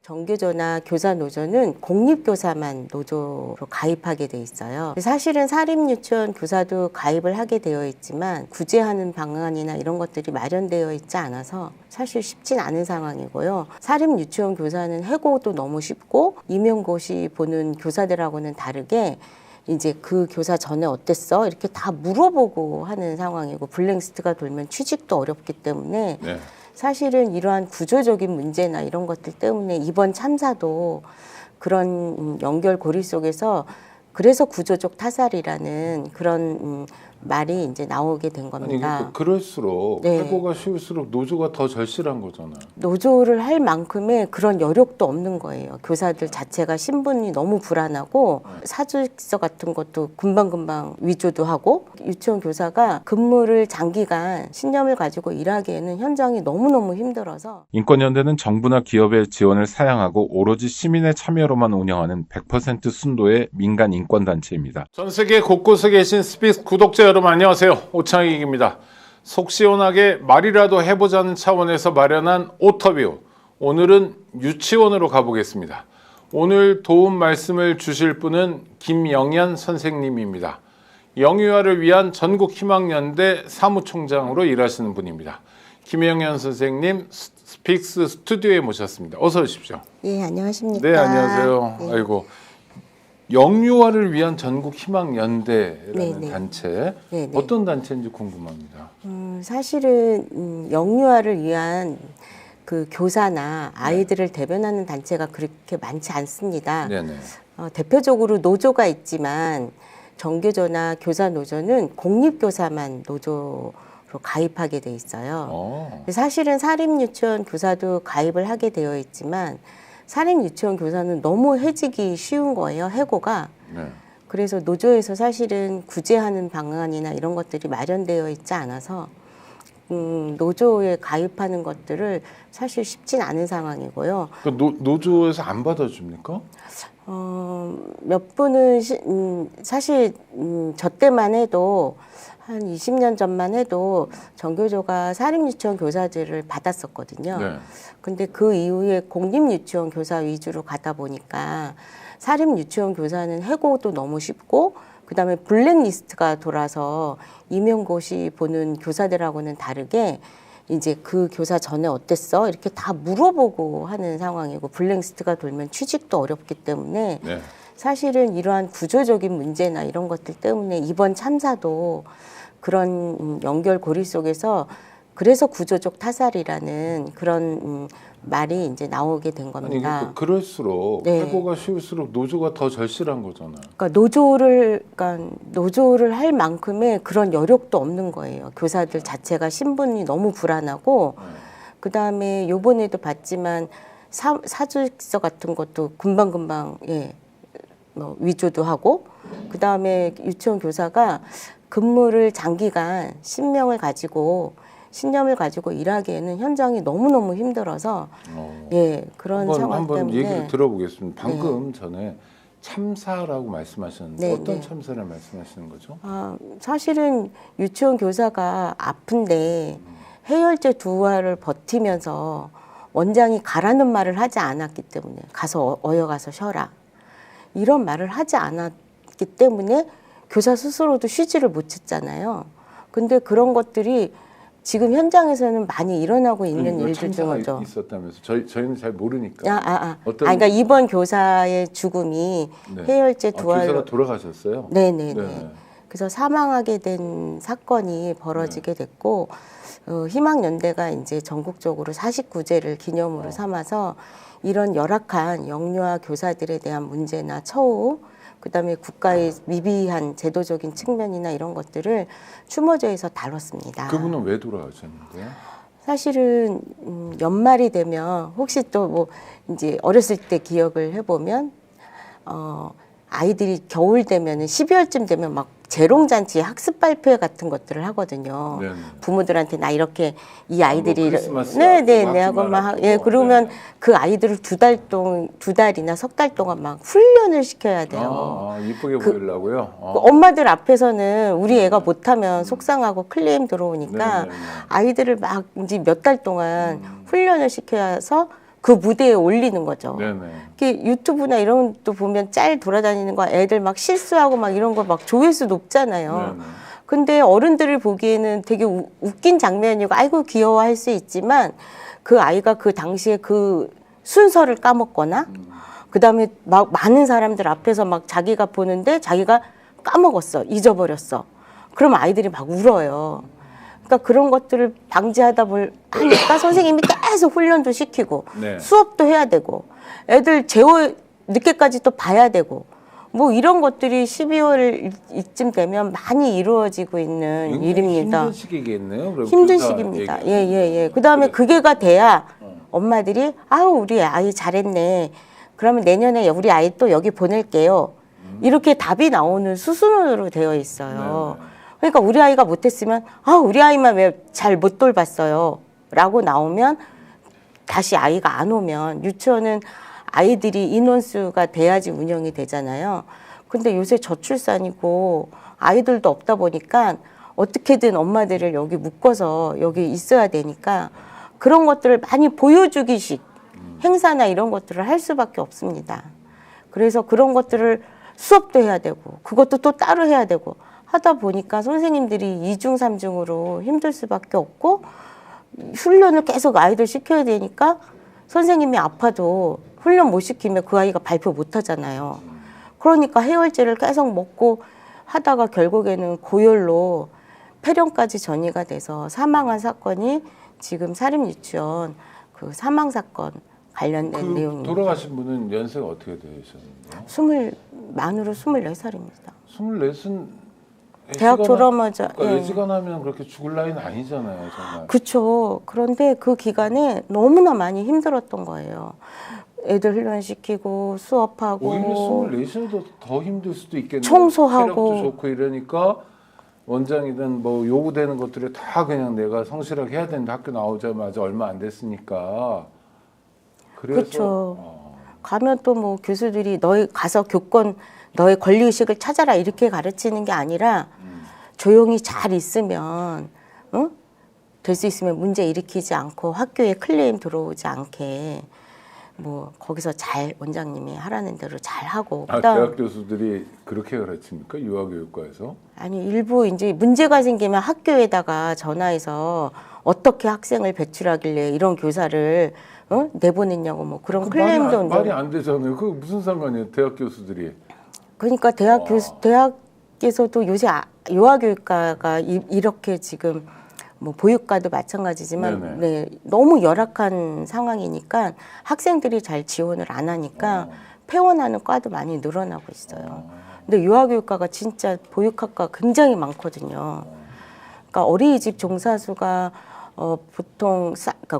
정교조나 교사노조는 공립교사만 노조로 가입하게 돼 있어요. 사실은 사립유치원 교사도 가입을 하게 되어 있지만 구제하는 방안이나 이런 것들이 마련되어 있지 않아서 사실 쉽진 않은 상황이고요. 사립유치원 교사는 해고도 너무 쉽고 임용고시 보는 교사들하고는 다르게 이제 그 교사 전에 어땠어? 이렇게 다 물어보고 하는 상황이고 블랙리스트가 돌면 취직도 어렵기 때문에 네. 사실은 이러한 구조적인 문제나 이런 것들 때문에 이번 참사도 그런 연결고리 속에서 그래서 구조적 타살이라는 그런 말이 이제 나오게 된 겁니다. 아니, 그럴수록 네. 해고가 쉬울수록 노조가 더 절실한 거잖아요. 노조를 할 만큼의 그런 여력도 없는 거예요. 교사들 자체가 신분이 너무 불안하고 사직서 같은 것도 금방금방 위조도 하고 유치원 교사가 근무를 장기간 신념을 가지고 일하기에는 현장이 너무너무 힘들어서 인권연대는 정부나 기업의 지원을 사양하고 오로지 시민의 참여로만 운영하는 100% 순도의 민간 인권단체입니다. 전 세계 곳곳에 계신 스픽스 구독자 여러분 안녕하세요. 오창익입니다. 속 시원하게 말이라도 해보자는 차원에서 마련한 오터뷰. 오늘은 유치원으로 가보겠습니다. 오늘 도움 말씀을 주실 분은 김영현 선생님입니다. 영유아를 위한 전국희망연대 사무총장으로 일하시는 분입니다. 김영현 선생님 스픽스 스튜디오에 모셨습니다. 어서 오십시오. 예, 안녕하십니까. 네, 안녕하세요. 네. 아이고. 영유아를 위한 전국희망연대라는 네네. 단체, 네네. 어떤 단체인지 궁금합니다. 사실은 영유아를 위한 그 교사나 아이들을 대변하는 단체가 그렇게 많지 않습니다. 네네. 대표적으로 노조가 있지만 정교조나 교사노조는 공립교사만 노조로 가입하게 돼 있어요. 사실은 사립유치원 교사도 가입을 하게 되어 있지만 사립유치원 교사는 너무 해지기 쉬운 거예요, 해고가. 네. 그래서 노조에서 사실은 구제하는 방안이나 이런 것들이 마련되어 있지 않아서 노조에 가입하는 것들을 사실 쉽진 않은 상황이고요. 노조에서 안 받아줍니까? 몇 분은 사실 저 때만 해도 한 20년 전만 해도 정교조가 사립유치원 교사들을 받았었거든요. 네. 근데 그 이후에 공립유치원 교사 위주로 가다 보니까 사립유치원 교사는 해고도 너무 쉽고 그다음에 블랙리스트가 돌아서 임용고시 보는 교사들하고는 다르게 이제 그 교사 전에 어땠어? 이렇게 다 물어보고 하는 상황이고 블랙리스트가 돌면 취직도 어렵기 때문에 네. 사실은 이러한 구조적인 문제나 이런 것들 때문에 이번 참사도 그런 연결고리 속에서 그래서 구조적 타살이라는 그런 말이 이제 나오게 된 겁니다. 아니, 그럴수록 네. 해고가 쉬울수록 노조가 더 절실한 거잖아요. 그러니까 노조를 할 만큼의 그런 여력도 없는 거예요. 교사들 자체가 신분이 너무 불안하고 그다음에 요번에도 봤지만 사직서 같은 것도 금방금방 위조도 하고 그다음에 유치원 교사가 근무를 장기간 신념을 가지고 일하기에는 현장이 너무너무 힘들어서 그런 상황 한번 때문에 얘기를 들어보겠습니다. 방금 전에 참사라고 말씀하셨는데 어떤 참사를 말씀하시는 거죠? 사실은 유치원 교사가 아픈데 해열제 2알을 버티면서 원장이 가라는 말을 하지 않았기 때문에 가서 어여가서 쉬어라 이런 말을 하지 않았기 때문에 교사 스스로도 쉬지를 못했잖아요. 근데 그런 것들이 지금 현장에서는 많이 일어나고 있는 일들 중 하죠. 있었다면서 저희는 잘 모르니까. 그러니까 이번 교사의 죽음이 해열제 2알 교사가 돌아가셨어요? 네네네. 그래서 사망하게 된 사건이 벌어지게 됐고 희망연대가 이제 전국적으로 49제를 기념으로 삼아서 이런 열악한 영유아 교사들에 대한 문제나 처우 그다음에 국가의 미비한 제도적인 측면이나 이런 것들을 추모제에서 다뤘습니다. 그분은 왜 돌아가셨는데요? 사실은 연말이 되면 혹시 또 뭐 이제 어렸을 때 기억을 해보면 아이들이 겨울 되면은 12월쯤 되면 막 재롱잔치 학습 발표 같은 것들을 하거든요. 네네. 부모들한테 나 이렇게 이 아이들이 네네네 하고 막 그러면 그 아이들을 두 달이나 석 달 동안 막 훈련을 시켜야 돼요. 이쁘게 보이려고요? 엄마들 앞에서는 우리 애가 못하면 속상하고 클레임 들어오니까 네네네. 아이들을 막 이제 몇 달 동안 훈련을 시켜서 그 무대에 올리는 거죠. 네네. 이렇게 유튜브나 이런 것도 보면 짤 돌아다니는 거 애들 막 실수하고 막 이런 거 막 조회수 높잖아요. 네네. 근데 어른들을 보기에는 되게 웃긴 장면이고 아이고 귀여워 할 수 있지만 그 아이가 그 당시에 그 순서를 까먹거나 그다음에 막 많은 사람들 앞에서 막 자기가 보는데 자기가 까먹었어. 잊어버렸어. 그러면 아이들이 막 울어요. 그러니까 그런 것들을 방지하다 보니까 선생님이 계속 훈련도 시키고 네. 수업도 해야 되고 애들 재워 늦게까지 또 봐야 되고 뭐 이런 것들이 12월 이쯤 되면 많이 이루어지고 있는 일입니다. 힘든 시기겠네요. 그럼 힘든 교사 시기입니다. 얘기. 예. 그다음에 그게가 돼야 엄마들이 아우 우리 아이 잘했네. 그러면 내년에 우리 아이 또 여기 보낼게요. 이렇게 답이 나오는 수순으로 되어 있어요. 네네. 그러니까 우리 아이가 못했으면 아 우리 아이만 왜 잘 못 돌봤어요 라고 나오면 다시 아이가 안 오면 유치원은 아이들이 인원수가 돼야지 운영이 되잖아요. 근데 요새 저출산이고 아이들도 없다 보니까 어떻게든 엄마들을 여기 묶어서 여기 있어야 되니까 그런 것들을 많이 보여주기식 행사나 이런 것들을 할 수밖에 없습니다. 그래서 그런 것들을 수업도 해야 되고 그것도 또 따로 해야 되고 하다 보니까 선생님들이 2중, 3중으로 힘들 수밖에 없고 훈련을 계속 아이들 시켜야 되니까 선생님이 아파도 훈련 못 시키면 그 아이가 발표 못 하잖아요. 그러니까 해열제를 계속 먹고 하다가 결국에는 고열로 폐렴까지 전이가 돼서 사망한 사건이 지금 사립유치원 그 사망 사건 관련된 그 내용입니다. 돌아가신 분은 연세가 어떻게 되셨는데요? 만으로 24살입니다. 24은 대학 졸업하자. 그러니까 예. 예지간하면 그렇게 죽을 나이는 아니잖아요, 정말. 그렇죠. 그런데 그 기간에 너무나 많이 힘들었던 거예요. 애들 훈련시키고 수업하고 오히려 24시도 더 힘들 수도 있겠네요. 청소하고. 체력도 좋고 이러니까 원장이든 뭐 요구되는 것들을 다 그냥 내가 성실하게 해야 되는데 학교 나오자마자 얼마 안 됐으니까. 그래서 그렇죠. 가면 또 뭐 교수들이 너희 가서 교권 너의 권리의식을 찾아라 이렇게 가르치는 게 아니라 조용히 잘 있으면 응? 될 수 있으면 문제 일으키지 않고 학교에 클레임 들어오지 않게 뭐 거기서 잘 원장님이 하라는 대로 잘 하고 대학 교수들이 그렇게 가르칩니까? 유아교육과에서? 아니 일부 이제 문제가 생기면 학교에다가 전화해서 어떻게 학생을 배출하길래 이런 교사를 내보냈냐고 뭐 그런 클레임도 말이 안 되잖아요. 그 무슨 상관이에요? 대학 교수들이. 그러니까 대학에서도 요새 유아교육과가 이렇게 지금 뭐 보육과도 마찬가지지만 네, 너무 열악한 상황이니까 학생들이 잘 지원을 안 하니까 폐원하는 과도 많이 늘어나고 있어요. 근데 유아교육과가 진짜 보육학과 굉장히 많거든요. 그러니까 어린이집 종사수가 보통 그러니까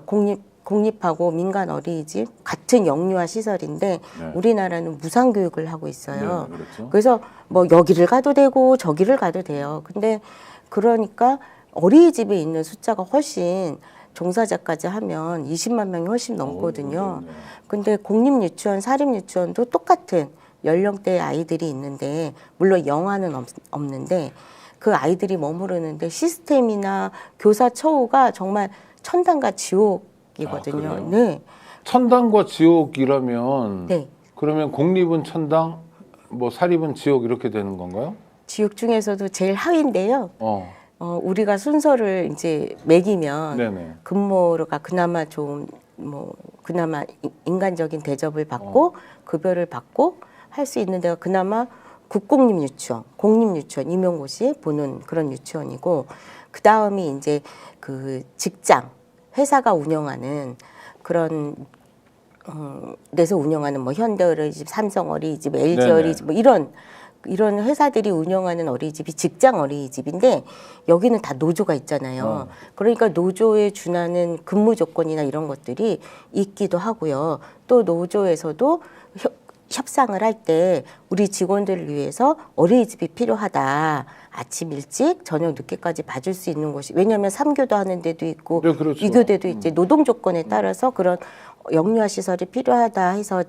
공립하고 민간 어린이집 같은 영유아 시설인데 우리나라는 무상교육을 하고 있어요. 네, 그렇죠. 그래서 뭐 여기를 가도 되고 저기를 가도 돼요. 근데 그러니까 어린이집에 있는 숫자가 훨씬 종사자까지 하면 20만 명이 훨씬 넘거든요. 근데 공립유치원, 사립유치원도 똑같은 연령대의 아이들이 있는데 물론 영아는 없는데 그 아이들이 머무르는데 시스템이나 교사 처우가 정말 천당과 지옥이거든요. 그래요? 네. 천당과 지옥이라면 네. 그러면 공립은 천당, 뭐 사립은 지옥 이렇게 되는 건가요? 지옥 중에서도 제일 하위인데요. 우리가 순서를 이제 매기면 네네. 근무가 그나마 좀 뭐 그나마 인간적인 대접을 받고 급여를 받고 할 수 있는 데가 그나마 국공립 유치원, 공립 유치원 임용고시에 보는 그런 유치원이고 그 다음이 이제 그 직장 회사가 운영하는 그런 데서 운영하는 뭐 현대 어린이집, 삼성 어린이집, LG 네네. 어린이집 뭐 이런 회사들이 운영하는 어린이집이 직장 어린이집인데 여기는 다 노조가 있잖아요. 그러니까 노조에 준하는 근무 조건이나 이런 것들이 있기도 하고요. 또 노조에서도 협상을 할 때 우리 직원들을 위해서 어린이집이 필요하다. 아침 일찍 저녁 늦게까지 봐줄 수 있는 곳이 왜냐하면 3교도 하는 데도 있고 네, 그렇죠. 2교대도 있지 노동 조건에 따라서 그런 영유아 시설이 필요하다 해서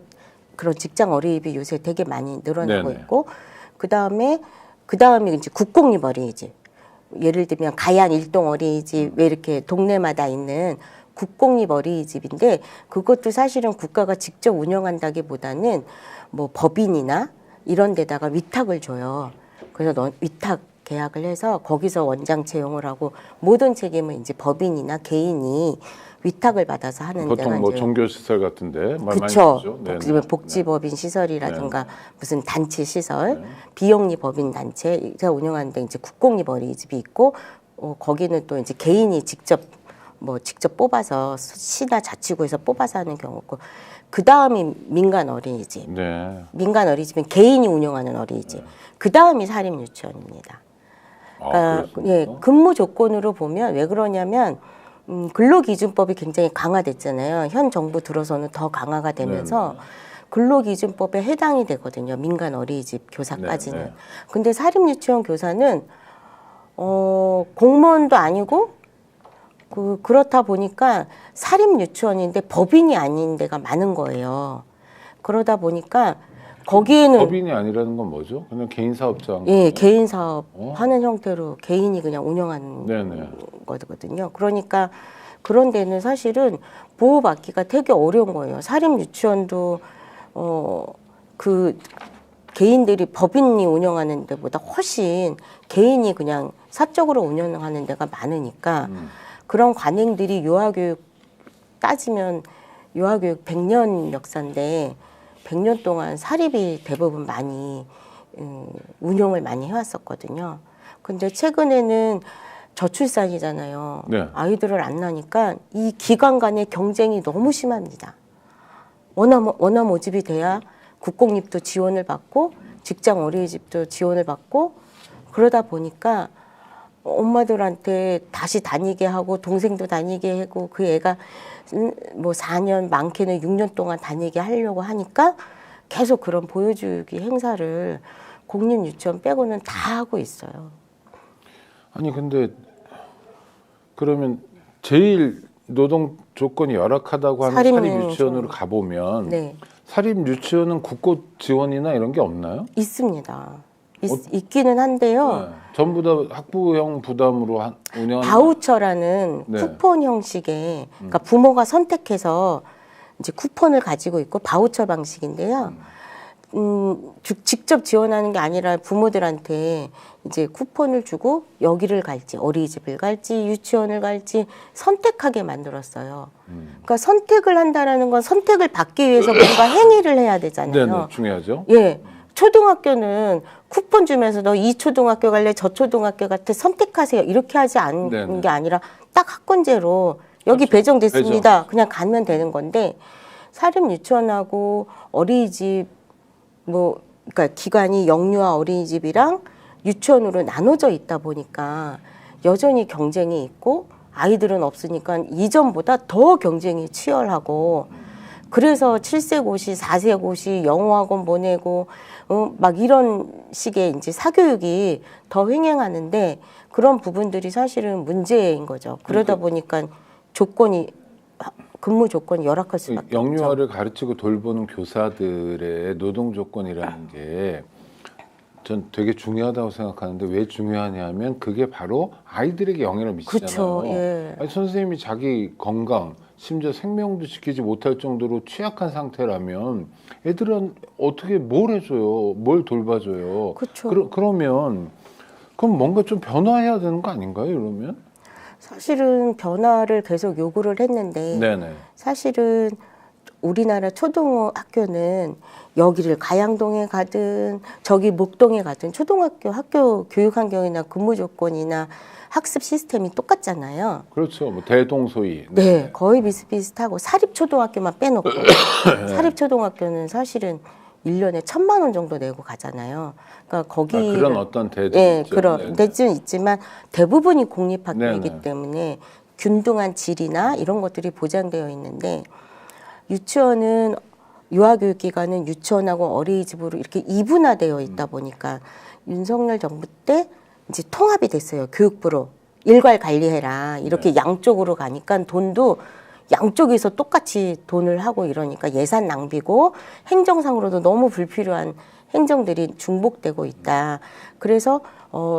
그런 직장 어린이집이 요새 되게 많이 늘어나고 네네. 있고 그다음에 이제 국공립 어린이집 예를 들면 가양 일동 어린이집 왜 이렇게 동네마다 있는 국공립 어린이집인데 그것도 사실은 국가가 직접 운영한다기보다는 뭐 법인이나 이런 데다가 위탁을 줘요. 그래서 위탁 계약을 해서 거기서 원장 채용을 하고 모든 책임은 이제 법인이나 개인이 위탁을 받아서 하는 데가 보통 뭐 이제 종교시설 같은데 말 많이 그렇죠. 쓰죠. 복지법인 시설이라든가 무슨 단체 시설, 비영리 법인 단체가 운영하는데 이제 국공립 어린이집이 있고 거기는 또 이제 개인이 직접 뽑아서 시나 자치구에서 뽑아서 하는 경우고 그 다음이 민간 어린이집. 네. 민간 어린이집은 개인이 운영하는 어린이집. 그 다음이 사립 유치원입니다. 그러니까 예, 근무 조건으로 보면 왜 그러냐면 근로기준법이 굉장히 강화됐잖아요. 현 정부 들어서는 더 강화가 되면서 근로기준법에 해당이 되거든요. 민간 어린이집 교사까지는. 네. 근데 사립유치원 교사는 공무원도 아니고 그렇다 보니까 사립유치원인데 법인이 아닌 데가 많은 거예요. 그러다 보니까 거기에는 법인이 아니라는 건 뭐죠? 그냥 개인 사업자. 예, 개인 사업 하는 형태로 개인이 그냥 운영하는 네네. 거거든요. 그러니까 그런 데는 사실은 보호받기가 되게 어려운 거예요. 사립 유치원도 그 개인들이 법인이 운영하는 데보다 훨씬 개인이 그냥 사적으로 운영하는 데가 많으니까 그런 관행들이 유아교육 따지면 유아교육 100년 역사인데 100년 동안 사립이 대부분 많이 운영을 많이 해왔었거든요. 근데 최근에는 저출산이잖아요. 네. 아이들을 안 낳으니까 이 기관 간의 경쟁이 너무 심합니다. 원화 모집이 돼야 국공립도 지원을 받고 직장 어린이집도 지원을 받고 그러다 보니까 엄마들한테 다시 다니게 하고 동생도 다니게 하고 그 애가 뭐 4년 많게는 6년 동안 다니게 하려고 하니까 계속 그런 보여주기 행사를 공립 유치원 빼고는 다 하고 있어요. 아니 근데 그러면 제일 노동 조건이 열악하다고 하는 사립 유치원으로 가보면 네. 사립 유치원은 국고 지원이나 이런 게 없나요? 있습니다. 있기는 한데요. 네. 전부 다 학부형 부담으로 운영하는 바우처라는 네. 쿠폰 형식의 그러니까 부모가 선택해서 이제 쿠폰을 가지고 있고 바우처 방식인데요. 직접 지원하는 게 아니라 부모들한테 이제 쿠폰을 주고 여기를 갈지 어린이집을 갈지 유치원을 갈지 선택하게 만들었어요. 그러니까 선택을 한다라는 건 선택을 받기 위해서 뭔가 행위를 해야 되잖아요. 네네, 중요하죠. 예. 초등학교는 쿠폰 주면서 너 이 초등학교 갈래 저 초등학교 같아 선택하세요 이렇게 하지 않는 네네. 게 아니라 딱 학군제로 여기 그렇죠. 배정됐습니다. 그냥 가면 되는 건데 사립 유치원하고 어린이집 그러니까 기관이 영유아 어린이집이랑 유치원으로 나눠져 있다 보니까 여전히 경쟁이 있고 아이들은 없으니까 이전보다 더 경쟁이 치열하고 그래서 7세 고시, 4세 고시, 영어학원 보내고 막 이런 식의 이제 사교육이 더 횡행하는데 그런 부분들이 사실은 문제인 거죠. 그러다 보니까 근무 조건이 열악할 수밖에 없죠. 영유아를 가르치고 돌보는 교사들의 노동 조건이라는 게 전 되게 중요하다고 생각하는데 왜 중요하냐면 그게 바로 아이들에게 영향을 미치잖아요. 그렇죠. 예. 아니, 선생님이 자기 건강 심지어 생명도 지키지 못할 정도로 취약한 상태라면 애들은 어떻게 뭘 해줘요? 뭘 돌봐줘요? 그렇죠. 그러면 그럼 뭔가 좀 변화해야 되는 거 아닌가요? 이러면? 사실은 변화를 계속 요구를 했는데 네네. 사실은 우리나라 초등학교는 여기를 가양동에 가든 저기 목동에 가든 초등학교 학교 교육 환경이나 근무 조건이나 학습 시스템이 똑같잖아요. 그렇죠. 뭐 대동소이. 네, 거의 비슷비슷하고 사립초등학교만 빼놓고 사립초등학교는 사실은 1년에 1,000만 원 정도 내고 가잖아요. 그러니까 거기 그런 어떤 대도 예, 있죠. 그런 네네. 대지는 있지만 대부분이 공립학교이기 네네. 때문에 균등한 질이나 이런 것들이 보장되어 있는데 유치원은 유아교육기관은 유치원하고 어린이집으로 이렇게 이분화되어 있다 보니까 윤석열 정부 때 이제 통합이 됐어요. 교육부로 일괄 관리해라 이렇게 양쪽으로 가니까 돈도 양쪽에서 똑같이 돈을 하고 이러니까 예산 낭비고 행정상으로도 너무 불필요한 행정들이 중복되고 있다. 그래서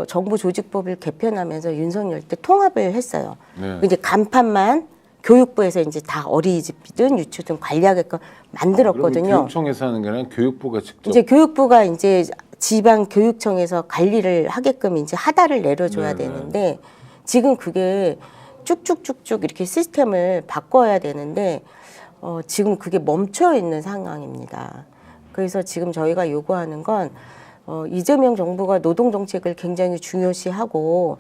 정부 조직법을 개편하면서 윤석열 때 통합을 했어요. 네. 이제 간판만 교육부에서 이제 다 어린이집이든 유치든 관리하게끔 만들었거든요. 교육청에서 하는 게 아니라 교육부가 직접. 이제 교육부가 이제 지방 교육청에서 관리를 하게끔 이제 하다를 내려줘야 네네. 되는데 지금 그게 쭉쭉쭉쭉 이렇게 시스템을 바꿔야 되는데 지금 그게 멈춰 있는 상황입니다. 그래서 지금 저희가 요구하는 건 이재명 정부가 노동 정책을 굉장히 중요시하고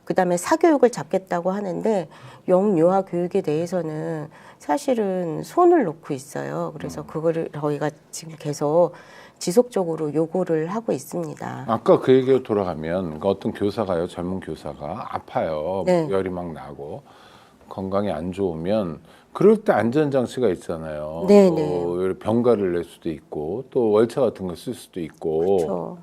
그다음에 사교육을 잡겠다고 하는데 영유아 교육에 대해서는 사실은 손을 놓고 있어요. 그래서 그거를 저희가 지금 계속 지속적으로 요구를 하고 있습니다. 아까 그 얘기로 돌아가면 그러니까 어떤 교사가요, 젊은 교사가 아파요, 네. 열이 막 나고 건강이 안 좋으면 그럴 때 안전장치가 있잖아요. 네, 또 병가를 낼 수도 있고 또 월차 같은 거 쓸 수도 있고 그렇죠.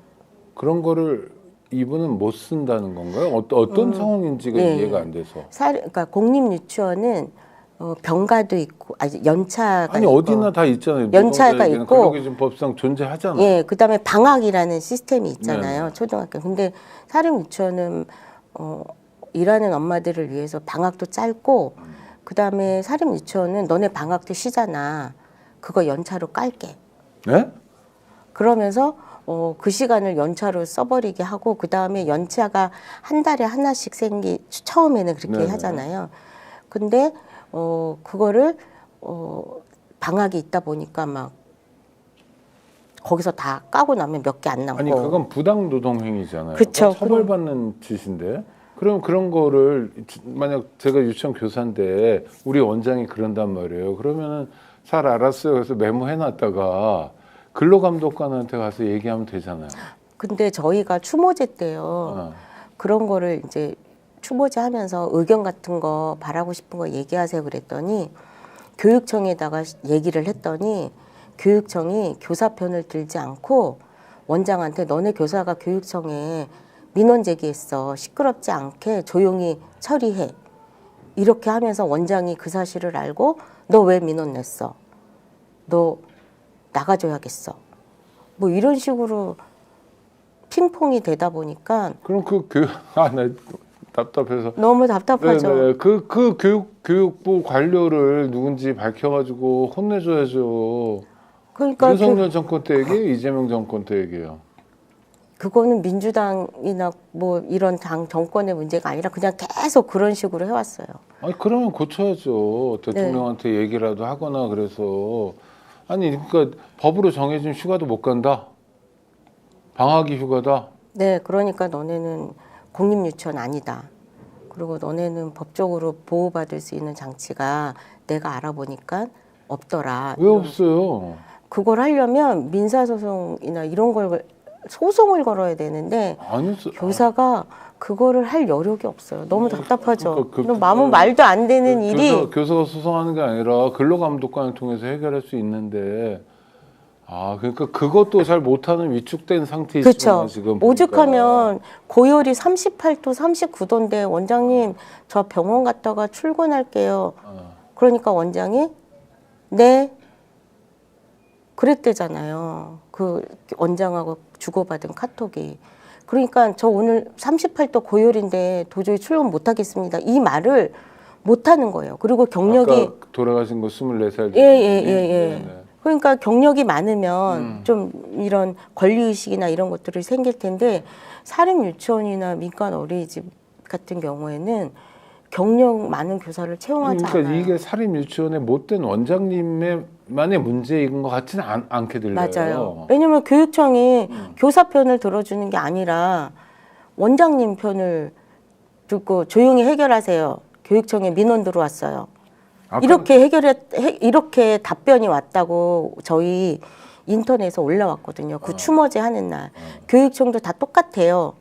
그런 거를 이분은 못 쓴다는 건가요? 어떤 상황인지가 네. 이해가 안 돼서. 그러니까 공립 유치원은 병가도 있고 연차가 아니 있고, 어디나 다 있잖아요. 연차가 노동자에게는 있고, 근로기준법상 존재하잖아요. 예, 그다음에 방학이라는 시스템이 있잖아요. 네네. 초등학교. 근데 사립 유치원은 일하는 엄마들을 위해서 방학도 짧고 그다음에 사립 유치원은 너네 방학 때 쉬잖아. 그거 연차로 깔게. 네? 그러면서 그 시간을 연차로 써버리게 하고 그다음에 연차가 한 달에 하나씩 처음에는 그렇게 네네. 하잖아요. 근데 그거를 방학이 있다 보니까 막 거기서 다 까고 나면 몇 개 안 남고. 아니 그건 부당 노동 행위잖아요. 그쵸. 처벌받는 짓인데. 그럼 그런 거를 만약 제가 유치원 교사인데 우리 원장이 그런단 말이에요. 그러면은 잘 알았어요. 그래서 메모해놨다가 근로감독관한테 가서 얘기하면 되잖아요. 근데 저희가 추모제 때요. 그런 거를 이제 추모제 하면서 의견 같은 거 바라고 싶은 거 얘기하세요 그랬더니 교육청에다가 얘기를 했더니 교육청이 교사 편을 들지 않고 원장한테 너네 교사가 교육청에 민원 제기했어. 시끄럽지 않게 조용히 처리해. 이렇게 하면서 원장이 그 사실을 알고 너 왜 민원 냈어? 너 나가줘야겠어. 뭐 이런 식으로 핑퐁이 되다 보니까 그럼 나 답답해서. 너무 답답하죠. 네네. 그 교육부 관료를 누군지 밝혀가지고 혼내줘야죠. 그러니까 윤석열 정권 때 얘기예요? 이재명 정권 때 얘기예요? 그거는 민주당이나 뭐 이런 당 정권의 문제가 아니라 그냥 계속 그런 식으로 해왔어요. 아니 그러면 고쳐야죠. 대통령한테 얘기라도 하거나 그래서. 아니 그러니까 법으로 정해진 휴가도 못 간다. 방학이 휴가다. 네, 그러니까 너네는 공립유치원 아니다. 그리고 너네는 법적으로 보호받을 수 있는 장치가 내가 알아보니까 없더라. 왜 없어요? 그걸 하려면 민사소송이나 이런 걸 소송을 걸어야 되는데 아니 교사가 그거를 할 여력이 없어요. 너무 답답하죠. 그러니까 너무 말도 안 되는 일이 교사가 소송하는 게 아니라 근로감독관을 통해서 해결할 수 있는데 그러니까 그것도 잘 못하는 위축된 상태이시구나 그렇죠. 지금 보니까. 오죽하면 고열이 38도, 39도인데 원장님 저 병원 갔다가 출근할게요. 그러니까 원장이 네 그랬대잖아요. 그 원장하고 주고받은 카톡이. 그러니까 저 오늘 38도 고열인데 도저히 출근 못하겠습니다. 이 말을 못하는 거예요. 그리고 경력이 아까 돌아가신 거 24살. 예. 그러니까 경력이 많으면 좀 이런 권리의식이나 이런 것들이 생길 텐데 사립 유치원이나 민간 어린이집 같은 경우에는 경력 많은 교사를 채용하지 그러니까 않아요. 이게 사립 유치원의 못된 원장님만의 문제인 것 같지는 않게 들려요. 맞아요. 왜냐면 교육청이 교사 편을 들어주는 게 아니라 원장님 편을 듣고 조용히 해결하세요. 교육청에 민원 들어왔어요. 이렇게 답변이 왔다고 저희 인터넷에 올라왔거든요. 그 추모제 하는 날. 교육청도 다 똑같아요.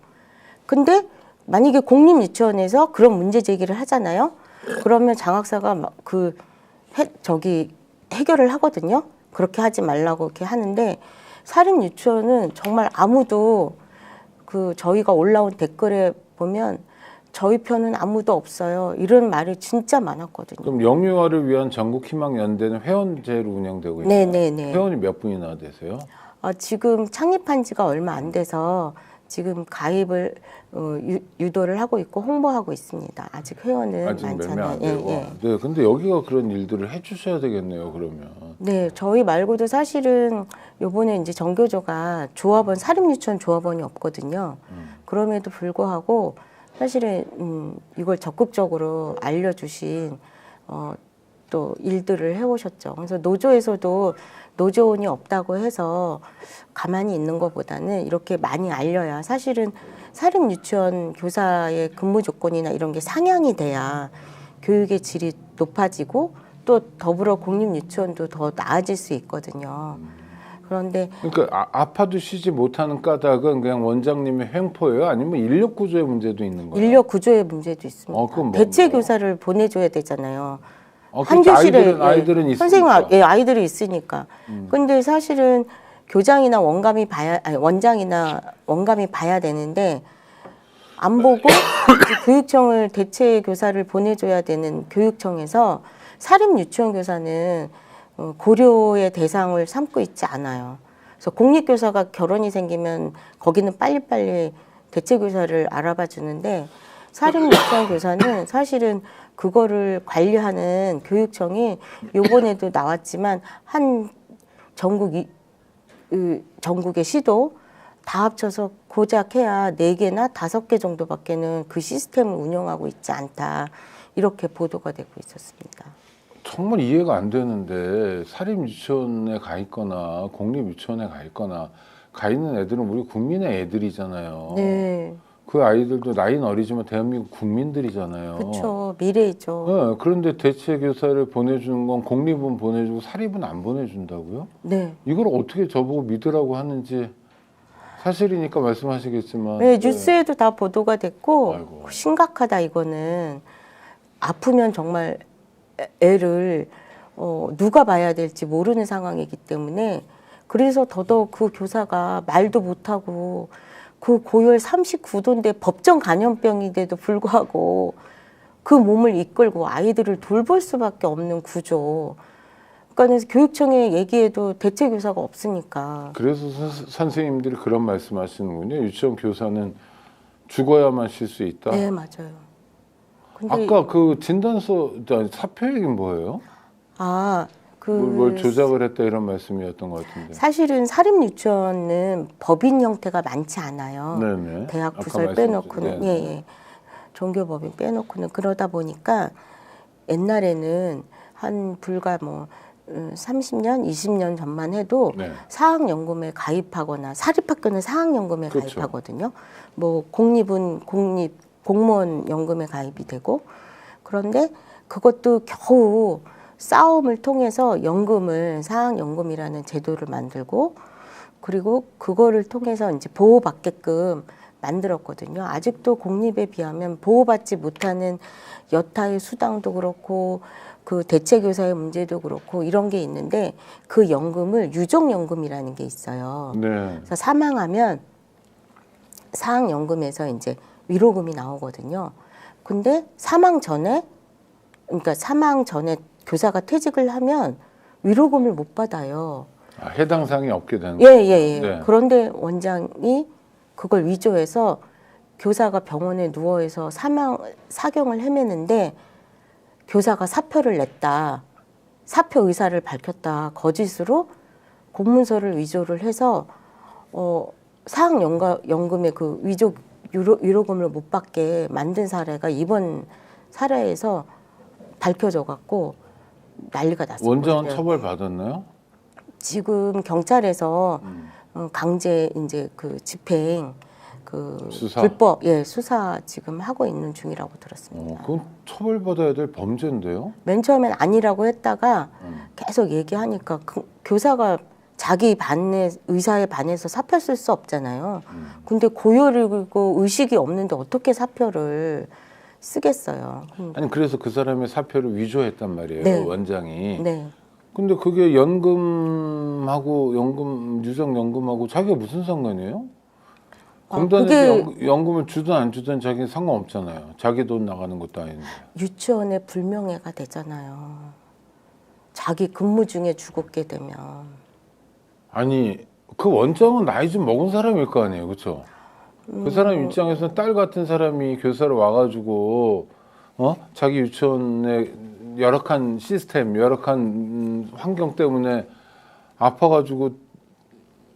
근데 만약에 공립유치원에서 그런 문제 제기를 하잖아요. 그러면 장학사가 해결을 하거든요. 그렇게 하지 말라고 이렇게 하는데 사립유치원은 정말 아무도 저희가 올라온 댓글에 보면 저희 편은 아무도 없어요. 이런 말이 진짜 많았거든요. 그럼 영유아를 위한 전국희망연대는 회원제로 운영되고 있나요? 네네네. 회원이 몇 분이나 되세요? 지금 창립한 지가 얼마 안 돼서 지금 가입을 유도를 하고 있고 홍보하고 있습니다. 아직 회원은 아직 많지 매매 안 않아요. 되고. 네, 근데 여기가 그런 일들을 해주셔야 되겠네요. 그러면. 네, 저희 말고도 사실은 요번에 이제 정교조가 조합원, 사립유치원 조합원이 없거든요. 그럼에도 불구하고 사실은 이걸 적극적으로 알려주신 또 일들을 해오셨죠. 그래서 노조에서도 노조원이 없다고 해서 가만히 있는 것보다는 이렇게 많이 알려야 사실은 사립유치원 교사의 근무 조건이나 이런 게 상향이 돼야 교육의 질이 높아지고 또 더불어 공립유치원도 더 나아질 수 있거든요. 그런데 그러니까 아파도 쉬지 못하는 까닭은 그냥 원장님의 횡포예요? 아니면 인력 구조의 문제도 있는 거예요? 인력 구조의 문제도 있습니다. 그건 대체 뭔가요? 교사를 보내줘야 되잖아요. 그렇죠. 한 교실에 아이들은 있으니까. 선생님 아이들이 있으니까. 근데 사실은 교장이나 원감이 원장이나 원감이 봐야 되는데 안 보고 교육청을 대체 교사를 보내줘야 되는 교육청에서 사립 유치원 교사는 고려의 대상을 삼고 있지 않아요. 그래서 공립 교사가 결혼이 생기면 거기는 빨리빨리 대체 교사를 알아봐 주는데 사립 유치원 교사는 사실은 그거를 관리하는 교육청이 요번에도 나왔지만 한 전국의 시도 다 합쳐서 고작 해야 4개나 5개 정도밖에는 그 시스템을 운영하고 있지 않다. 이렇게 보도가 되고 있었습니다. 정말 이해가 안 되는데 사립 유치원에 가 있거나 공립 유치원에 가 있거나 가 있는 애들은 우리 국민의 애들이잖아요. 네. 그 아이들도 나이는 어리지만 대한민국 국민들이잖아요. 그렇죠. 미래이죠. 네, 그런데 대체 교사를 보내주는 건 공립은 보내주고 사립은 안 보내준다고요? 네. 이걸 어떻게 저보고 믿으라고 하는지 사실이니까 말씀하시겠지만 네, 뉴스에도 다 보도가 됐고 아이고. 심각하다 이거는. 아프면 정말 애를 누가 봐야 될지 모르는 상황이기 때문에 그래서 더더욱 그 교사가 말도 못하고 그 고열 39도인데 법정 감염병인데도 불구하고 그 몸을 이끌고 아이들을 돌볼 수밖에 없는 구조. 그러니까 교육청에 얘기해도 대체 교사가 없으니까. 그래서 선생님들이 그런 말씀하시는군요. 유치원 교사는 죽어야만 쉴 수 있다. 네, 맞아요. 근데 아까 그 진단서 사표 얘기는 뭐예요? 뭘 조작을 했다 이런 말씀이었던 것 같은데. 사실은 사립 유치원은 법인 형태가 많지 않아요. 네네. 대학 아까 부설 빼놓고는 예. 종교법인 빼놓고는 그러다 보니까 옛날에는 한 불과 30년, 20년 전만 해도 네. 사학연금에 가입하거나 사립학교는 사학연금에 그렇죠. 가입하거든요. 공립은 공무원 연금에 가입이 되고 그런데 그것도 겨우 싸움을 통해서 사학연금이라는 제도를 만들고 그리고 그거를 통해서 이제 보호받게끔 만들었거든요. 아직도 공립에 비하면 보호받지 못하는 여타의 수당도 그렇고 그 대체교사의 문제도 그렇고 이런 게 있는데 그 연금을 유족연금이라는 게 있어요. 네. 그래서 사망하면 사학연금에서 이제 위로금이 나오거든요. 근데 사망 전에 교사가 퇴직을 하면 위로금을 못 받아요. 해당 사항이 없게 되는 예. 네. 그런데 원장이 그걸 위조해서 교사가 병원에 누워서 사경을 헤매는데 교사가 사표를 냈다. 사표 의사를 밝혔다. 거짓으로 공문서를 위조를 해서 사학연금의 그 위로금을 못 받게 만든 사례가 이번 사례에서 밝혀져 갖고 난리가 났어요. 원장은 처벌 받았나요? 지금 경찰에서 강제 이제 그 집행 수사? 불법 수사 지금 하고 있는 중이라고 들었습니다. 그건 처벌 받아야 될 범죄인데요. 맨 처음엔 아니라고 했다가 계속 얘기하니까 교사가 자기 의사에 반해서 사표 쓸 수 없잖아요. 근데 고열이고 의식이 없는데 어떻게 사표를 쓰겠어요. 아니 그래서 그 사람의 사표를 위조했단 말이에요. 네. 원장이. 네. 근데 그게 유족연금하고 자기가 무슨 상관이에요? 공단에서 연금을 주든 안 주든 자기는 상관없잖아요. 자기 돈 나가는 것도 아닌데. 유치원에 불명예가 되잖아요. 자기 근무 중에 죽게 되면. 아니 그 원장은 나이 좀 먹은 사람일 거 아니에요, 그렇죠? 그 사람 입장에서는 딸 같은 사람이 교사로 와가지고 자기 유치원의 열악한 시스템, 열악한 환경 때문에 아파가지고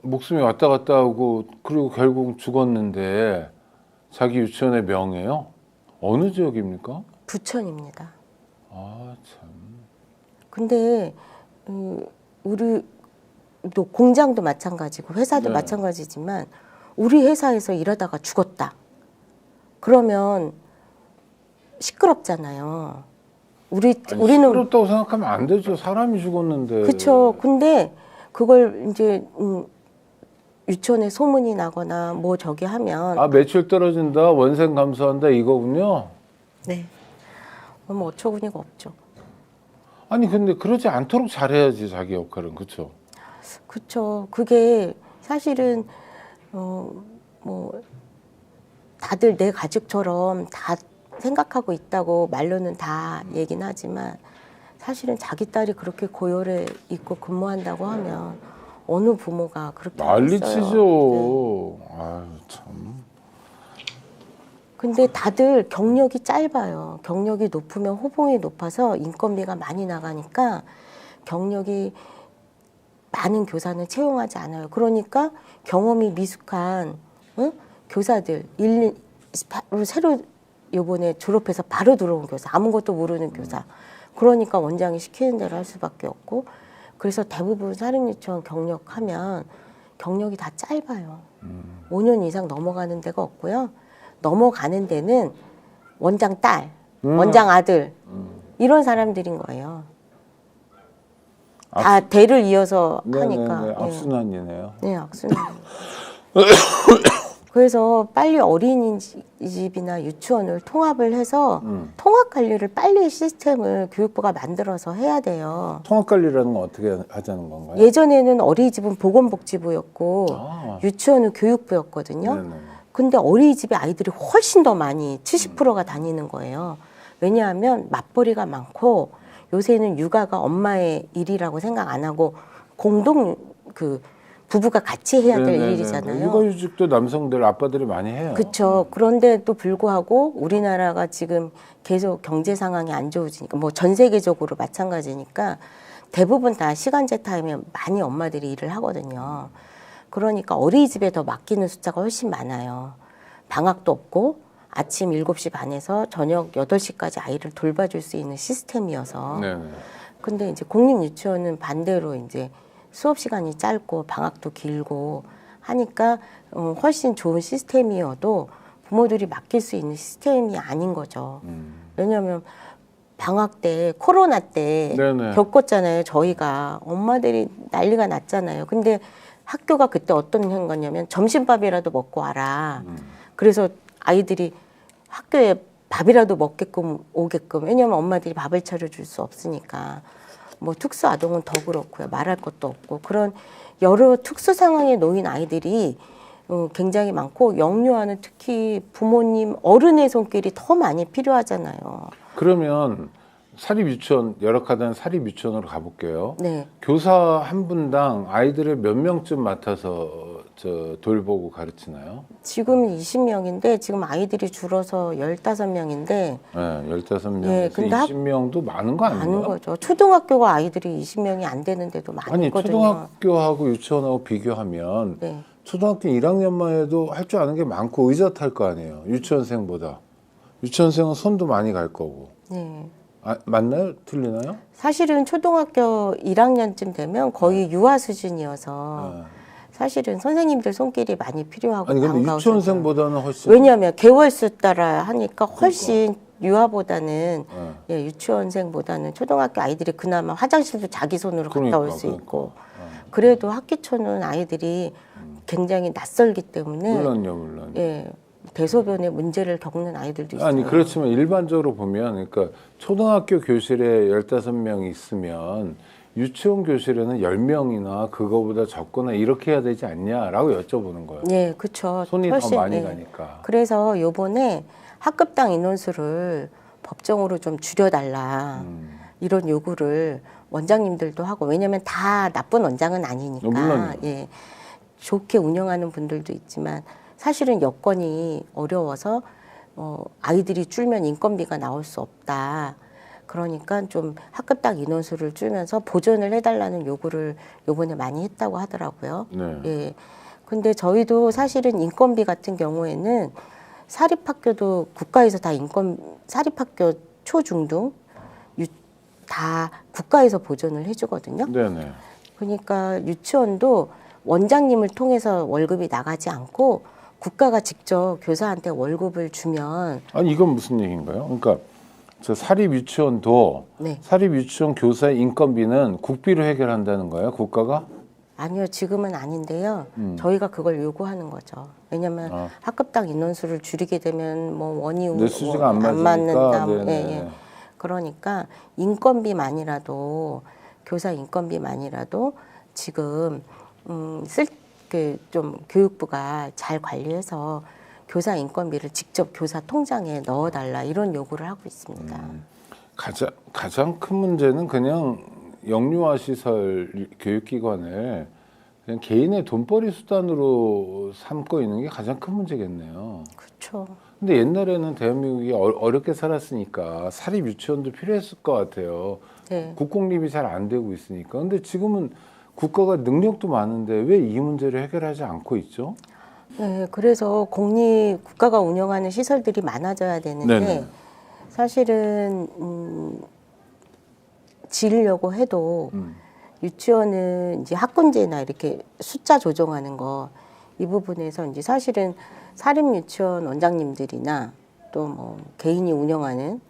목숨이 왔다 갔다 하고 그리고 결국 죽었는데 자기 유치원의 명예요? 어느 지역입니까? 부천입니다. 아 참. 근데 우리 또 공장도 마찬가지고 회사도 네. 마찬가지지만 우리 회사에서 일하다가 죽었다. 그러면 시끄럽잖아요. 우리는 시끄럽다고 생각하면 안 되죠. 사람이 죽었는데. 그렇죠. 근데 그걸 이제 유치원에 소문이 나거나 뭐 저기 하면 아 매출 떨어진다, 원생 감소한다 이거군요. 네. 뭐 어처구니가 없죠. 아니 근데 그러지 않도록 잘해야지 자기 역할은 그렇죠. 그렇죠. 그게 사실은 뭐 다들 내 가족처럼 다 생각하고 있다고 말로는 다 얘기는 하지만 사실은 자기 딸이 그렇게 고열에 있고 근무한다고 하면 어느 부모가 그렇게 하겠어요. 난리치죠. 네. 아유 참. 근데 다들 경력이 짧아요. 경력이 높으면 호봉이 높아서 인건비가 많이 나가니까 경력이 많은 교사는 채용하지 않아요. 그러니까 경험이 미숙한 교사들, 새로 요번에 졸업해서 바로 들어온 교사, 아무것도 모르는 교사. 그러니까 원장이 시키는 대로 할 수밖에 없고 그래서 대부분 사립유치원 경력하면 경력이 다 짧아요. 5년 이상 넘어가는 데가 없고요. 넘어가는 데는 원장 딸, 원장 아들 이런 사람들인 거예요. 다 대를 이어서 하니까. 네네네. 악순환이네요. 네, 악순환. 그래서 빨리 어린이집이나 유치원을 통합을 해서 통합 관리를 빨리 시스템을 교육부가 만들어서 해야 돼요. 통합 관리라는 건 어떻게 하자는 건가요? 예전에는 어린이집은 보건복지부였고 아. 유치원은 교육부였거든요. 네네. 근데 어린이집에 아이들이 훨씬 더 많이 70%가 다니는 거예요. 왜냐하면 맞벌이가 많고 요새는 육아가 엄마의 일이라고 생각 안 하고 공동 부부가 같이 해야 될 네네네. 일이잖아요. 육아휴직도 남성들 아빠들이 많이 해요. 그렇죠. 그런데도 불구하고 우리나라가 지금 계속 경제 상황이 안 좋아지니까 뭐 전 세계적으로 마찬가지니까 대부분 다 시간제 타임에 많이 엄마들이 일을 하거든요. 그러니까 어린이집에 더 맡기는 숫자가 훨씬 많아요. 방학도 없고 아침 7시 반에서 저녁 8시까지 아이를 돌봐줄 수 있는 시스템이어서 네네. 근데 이제 공립유치원은 반대로 이제 수업 시간이 짧고 방학도 길고 하니까 훨씬 좋은 시스템이어도 부모들이 맡길 수 있는 시스템이 아닌 거죠. 왜냐하면 방학 때 코로나 때 네네. 겪었잖아요. 저희가 엄마들이 난리가 났잖아요. 근데 학교가 그때 어떤 행거냐면 점심밥이라도 먹고 와라. 그래서 아이들이 학교에 밥이라도 먹게끔 오게끔 왜냐하면 엄마들이 밥을 차려줄 수 없으니까 뭐 특수 아동은 더 그렇고요. 말할 것도 없고 그런 여러 특수 상황에 놓인 아이들이 굉장히 많고 영유아는 특히 부모님 어른의 손길이 더 많이 필요하잖아요. 그러면 사립유치원 열악하다는 사립유치원으로 가볼게요. 네. 교사 한 분당 아이들을 몇 명쯤 맡아서 돌보고 가르치나요? 지금 20명인데 지금 아이들이 줄어서 15명인데 네, 15명에서 예, 근데 20명도 많은 거 아닌가요? 많은 거죠. 초등학교가 아이들이 20명이 안 되는데도 아니 많거든요. 초등학교하고 유치원하고 비교하면 네. 초등학교 1학년만 해도 할 줄 아는 게 많고 의젓할 거 아니에요. 유치원생보다. 유치원생은 손도 많이 갈 거고. 네. 아, 맞나요? 틀리나요? 사실은 초등학교 1학년쯤 되면 거의 유아 수준이어서 네. 사실은 선생님들 손길이 많이 필요하고 아니 근데 반가우셔서. 유치원생보다는 훨씬 왜냐하면 개월수 따라 하니까 훨씬 유아보다는 네. 예, 유치원생보다는 초등학교 아이들이 그나마 화장실도 자기 손으로 갔다 올 수 있고 그래도 학기초는 아이들이 굉장히 낯설기 때문에 물론요, 물론. 예, 대소변에 문제를 겪는 아이들도 있어요. 아니 그렇지만 일반적으로 보면 그러니까 초등학교 교실에 15명이 있으면 유치원 교실에는 10명이나 그거보다 적거나 이렇게 해야 되지 않냐라고 여쭤보는 거예요. 예, 그렇죠. 손이 더 많이 예. 가니까. 그래서 요번에 학급당 인원수를 법정으로 좀 줄여달라 이런 요구를 원장님들도 하고 왜냐하면 다 나쁜 원장은 아니니까 물론이요. 예, 좋게 운영하는 분들도 있지만 사실은 여건이 어려워서 아이들이 줄면 인건비가 나올 수 없다. 그러니까 좀 학급당 인원수를 줄면서 보존을 해달라는 요구를 요번에 많이 했다고 하더라고요. 네. 예. 근데 저희도 사실은 인건비 같은 경우에는 사립학교도 국가에서 다 사립학교 초중등 다 국가에서 보존을 해주거든요. 네네. 그러니까 유치원도 원장님을 통해서 월급이 나가지 않고 국가가 직접 교사한테 월급을 주면 아니 이건 무슨 얘기인가요? 그러니까 저 사립 유치원도 네. 사립 유치원 교사의 인건비는 국비로 해결한다는 거예요, 국가가? 아니요, 지금은 아닌데요. 저희가 그걸 요구하는 거죠. 왜냐하면 학급당 인원수를 줄이게 되면 뭐 원이 내 수지가 안 맞는다. 맞으니까. 예, 예. 그러니까 인건비만이라도 교사 인건비만이라도 지금 좀 교육부가 잘 관리해서 교사 인건비를 직접 교사 통장에 넣어달라 이런 요구를 하고 있습니다. 가장 큰 문제는 그냥 영유아 시설 교육기관을 그냥 개인의 돈벌이 수단으로 삼고 있는 게 가장 큰 문제겠네요. 그렇죠. 근데 옛날에는 대한민국이 어렵게 살았으니까 사립 유치원도 필요했을 것 같아요. 네. 국공립이 잘 안 되고 있으니까. 근데 지금은 국가가 능력도 많은데 왜 이 문제를 해결하지 않고 있죠? 네, 그래서 국가가 운영하는 시설들이 많아져야 되는데 네네. 사실은 지으려고 해도 유치원은 이제 학군제나 이렇게 숫자 조정하는 거 이 부분에서 이제 사실은 사립 유치원 원장님들이나 또 뭐 개인이 운영하는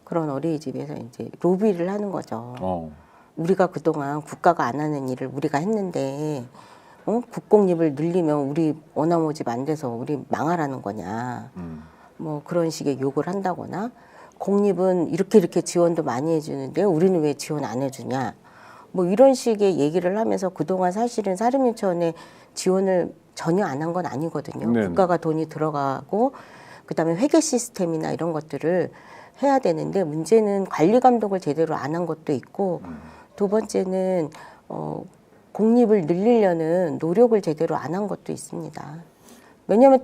그런 어린이집에서 이제 로비를 하는 거죠. 우리가 그동안 국가가 안 하는 일을 우리가 했는데 국공립을 늘리면 우리 원화모집 안 돼서 우리 망하라는 거냐. 뭐 그런 식의 욕을 한다거나 공립은 이렇게 지원도 많이 해주는데 우리는 왜 지원 안 해주냐. 뭐 이런 식의 얘기를 하면서 그동안 사실은 사립유치원에 지원을 전혀 안 한 건 아니거든요. 네네. 국가가 돈이 들어가고 그다음에 회계 시스템이나 이런 것들을 해야 되는데 문제는 관리 감독을 제대로 안 한 것도 있고 두 번째는 공립을 늘리려는 노력을 제대로 안 한 것도 있습니다. 왜냐하면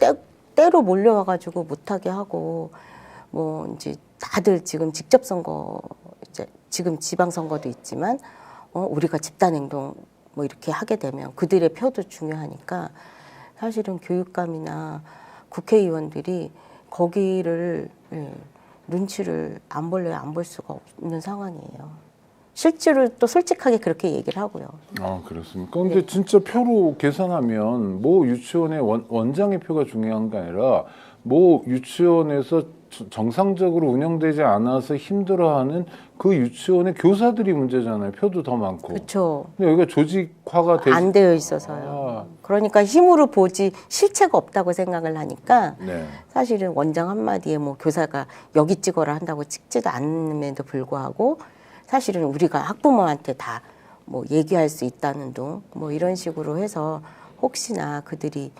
때로 몰려와가지고 못하게 하고 뭐 이제 다들 지금 직접 선거 이제 지금 지방 선거도 있지만 우리가 집단 행동 뭐 이렇게 하게 되면 그들의 표도 중요하니까 사실은 교육감이나 국회의원들이 거기를 눈치를 안 볼래야 안 볼 수가 없는 상황이에요. 실제로 또 솔직하게 그렇게 얘기를 하고요. 아, 그렇습니까? 근데 진짜 표로 계산하면 뭐 유치원의 원장의 표가 중요한 게 아니라 뭐 유치원에서 정상적으로 운영되지 않아서 힘들어하는 그 유치원의 교사들이 문제잖아요. 표도 더 많고. 그렇죠. 근데 여기가 조직화가 안 되어 있어서요. 그러니까 힘으로 보지 실체가 없다고 생각을 하니까 네. 사실은 원장 한마디에 뭐 교사가 여기 찍어라 한다고 찍지도 않음에도 불구하고 사실은 우리가 학부모한테 다 뭐 얘기할 수 있다는 둥 뭐 이런 식으로 해서 혹시나 그들이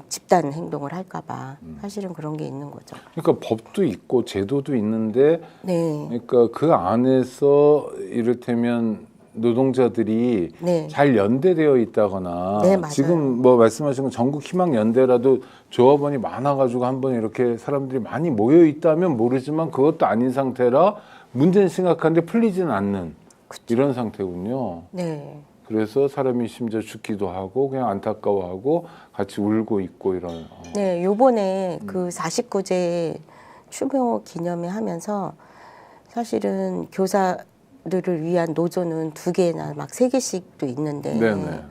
집단 행동을 할까봐 사실은 그런 게 있는 거죠. 그러니까 법도 있고 제도도 있는데 네. 그러니까 그 안에서 이를테면 노동자들이 네. 잘 연대되어 있다거나 네, 맞아요. 지금 뭐 말씀하신 건 전국 희망 연대라도 조합원이 많아가지고 한번 이렇게 사람들이 많이 모여 있다면 모르지만 그것도 아닌 상태라 문제는 심각한데 풀리지는 않는 이런 상태군요. 네. 그래서 사람이 심지어 죽기도 하고 그냥 안타까워하고 같이 울고 있고 이런. 네, 요번에 그 49제 추모 기념회 하면서 사실은 교사들을 위한 노조는 2개나 막 3개씩도 있는데 네네.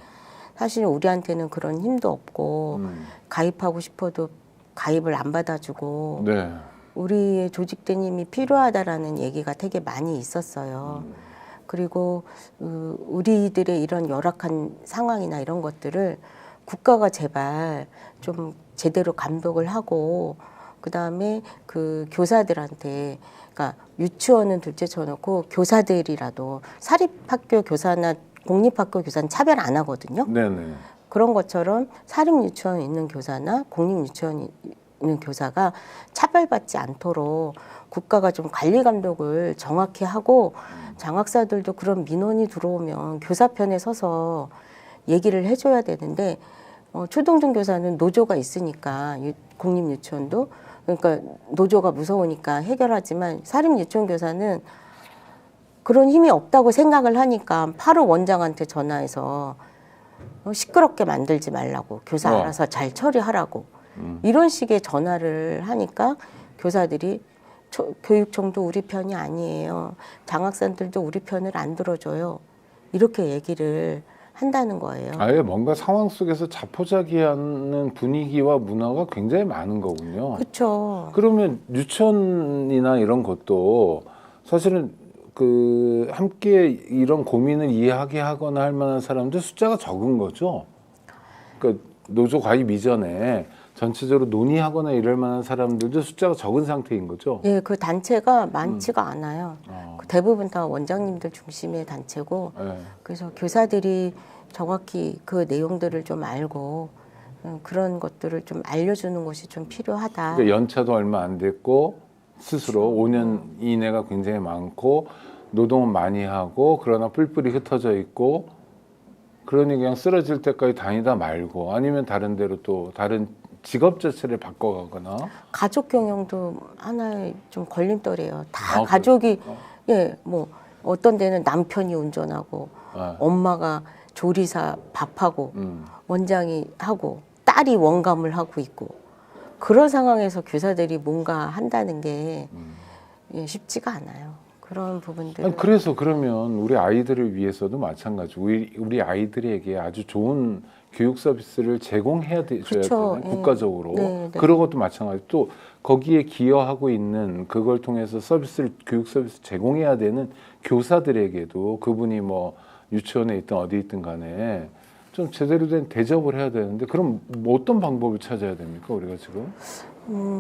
사실 우리한테는 그런 힘도 없고 가입하고 싶어도 가입을 안 받아주고 네. 우리의 조직된 힘이 필요하다라는 얘기가 되게 많이 있었어요. 그리고 우리들의 이런 열악한 상황이나 이런 것들을 국가가 제발 좀 제대로 감독을 하고 그다음에 그 교사들한테 그러니까 유치원은 둘째 쳐놓고 교사들이라도 사립학교 교사나 공립학교 교사는 차별 안 하거든요. 네네. 그런 것처럼 사립 유치원에 있는 교사나 공립 유치원에 있는 교사가 차별받지 않도록 국가가 좀 관리 감독을 정확히 하고 장학사들도 그런 민원이 들어오면 교사 편에 서서 얘기를 해줘야 되는데 초등중 교사는 노조가 있으니까 공립유치원도 그러니까 노조가 무서우니까 해결하지만 사립유치원 교사는 그런 힘이 없다고 생각을 하니까 바로 원장한테 전화해서 시끄럽게 만들지 말라고 교사 알아서 잘 처리하라고 이런 식의 전화를 하니까 교사들이 교육청도 우리 편이 아니에요. 장학생들도 우리 편을 안 들어줘요. 이렇게 얘기를 한다는 거예요. 아예 뭔가 상황 속에서 자포자기하는 분위기와 문화가 굉장히 많은 거군요. 그렇죠. 그러면 유치원이나 이런 것도 사실은 그 함께 이런 고민을 이해하게 하거나 할 만한 사람들 숫자가 적은 거죠. 그러니까 노조 가입 이전에 전체적으로 논의하거나 이럴 만한 사람들도 숫자가 적은 상태인 거죠. 예, 그 단체가 많지가 않아요. 대부분 다 원장님들 중심의 단체고, 네. 그래서 교사들이 정확히 그 내용들을 좀 알고 그런 것들을 좀 알려주는 것이 좀 필요하다. 그러니까 연차도 얼마 안 됐고 스스로 5년 이내가 굉장히 많고 노동은 많이 하고 그러나 뿔뿔이 흩어져 있고 그러니 그냥 쓰러질 때까지 다니다 말고 아니면 다른 데로 또 다른 직업 자체를 바꿔가거나 가족 경영도 하나의 좀 걸림돌이에요. 다 아, 가족이 예, 뭐 어떤 데는 남편이 운전하고 엄마가 조리사 밥하고 원장이 하고 딸이 원감을 하고 있고 그런 상황에서 교사들이 뭔가 한다는 게 예, 쉽지가 않아요. 그런 부분들. 아니, 그래서 그러면 우리 아이들을 위해서도 마찬가지고 우리 아이들에게 아주 좋은 교육 서비스를 제공해야 줘야 그쵸, 되는 예. 국가적으로 네, 네. 그런 것도 마찬가지 또 거기에 기여하고 있는 그걸 통해서 서비스를 교육 서비스 제공해야 되는 교사들에게도 그분이 뭐 유치원에 있든 어디 있든 간에 좀 제대로 된 대접을 해야 되는데 그럼 뭐 어떤 방법을 찾아야 됩니까 우리가 지금?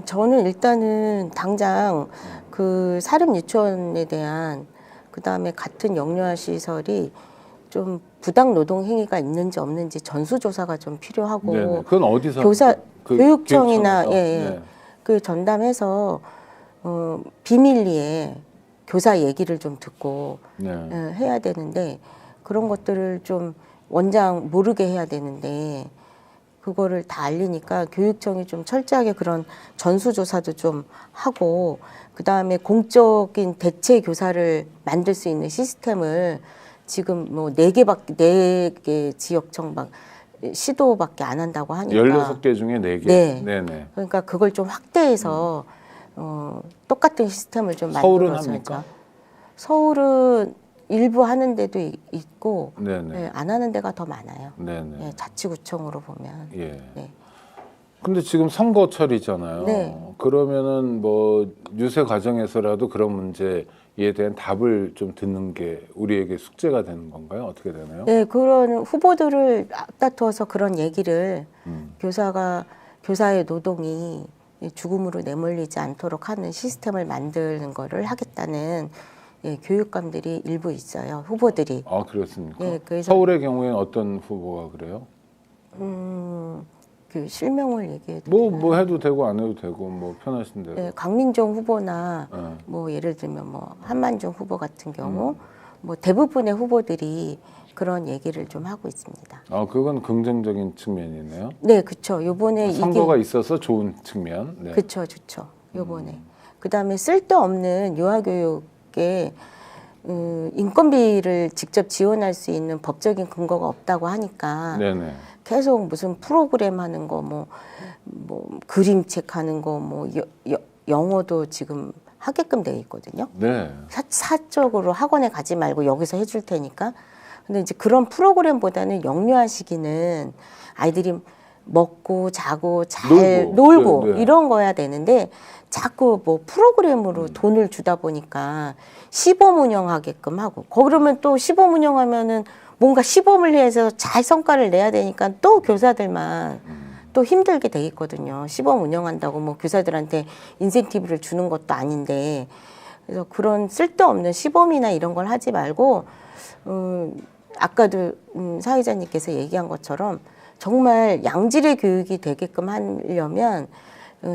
저는 일단은 당장 그 사립 유치원에 대한 그 다음에 같은 영유아 시설이 좀 부당 노동 행위가 있는지 없는지 전수조사가 좀 필요하고 네네. 그건 어디서 교육청이나 교육청에서? 예. 그 전담해서 비밀리에 교사 얘기를 좀 듣고 네. 해야 되는데 그런 것들을 좀 원장 모르게 해야 되는데 그거를 다 알리니까 교육청이 좀 철저하게 그런 전수조사도 좀 하고 그다음에 공적인 대체 교사를 만들 수 있는 시스템을 지금 뭐 4개 지역청 막 시도밖에 안 한다고 하니까 16개 중에 4개. 네. 네네. 그러니까 그걸 좀 확대해서 똑같은 시스템을 좀 서울은 만들어서 합니까? 서울은 일부 하는 데도 있고 네네. 예, 안 하는 데가 더 많아요. 네네. 예, 자치구청으로 보면. 예. 네. 근데 지금 선거철이잖아요. 네. 그러면은 뭐 유세 과정에서라도 그런 문제에 대한 답을 좀 듣는 게 우리에게 숙제가 되는 건가요? 어떻게 되나요? 네, 그런 후보들을 앞다투어서 그런 얘기를 교사의 노동이 죽음으로 내몰리지 않도록 하는 시스템을 만드는 거를 하겠다는 예, 교육감들이 일부 있어요. 후보들이. 아 그렇습니까? 예, 그래서 서울의 경우에는 어떤 후보가 그래요? 그 실명을 얘기해도 뭐 해도 되고 안 해도 되고 뭐 편하신 대로. 예, 강민정 후보나 네. 뭐 예를 들면 뭐 한만종 후보 같은 경우 뭐 대부분의 후보들이 그런 얘기를 좀 하고 있습니다. 아 그건 긍정적인 측면이네요. 네, 그렇죠. 요번에 선거가 있어서 좋은 측면. 네. 그렇죠, 좋죠. 요번에 그다음에 쓸데없는 유아교육에 인건비를 직접 지원할 수 있는 법적인 근거가 없다고 하니까 네네. 계속 무슨 프로그램 하는 거 뭐 그림책 하는 거 뭐 영어도 지금 하게끔 돼 있거든요. 네. 사적으로 학원에 가지 말고 여기서 해줄 테니까. 근데 이제 그런 프로그램보다는 영유아 시기는 아이들이 먹고 자고 잘 놀고 네, 네. 이런 거야 되는데 자꾸 뭐 프로그램으로 돈을 주다 보니까 시범 운영하게끔 하고 그러면 또 시범 운영하면은 뭔가 시범을 해서 잘 성과를 내야 되니까 또 교사들만 또 힘들게 돼 있거든요. 시범 운영한다고 뭐 교사들한테 인센티브를 주는 것도 아닌데 그래서 그런 쓸데없는 시범이나 이런 걸 하지 말고 아까도 사회자님께서 얘기한 것처럼 정말 양질의 교육이 되게끔 하려면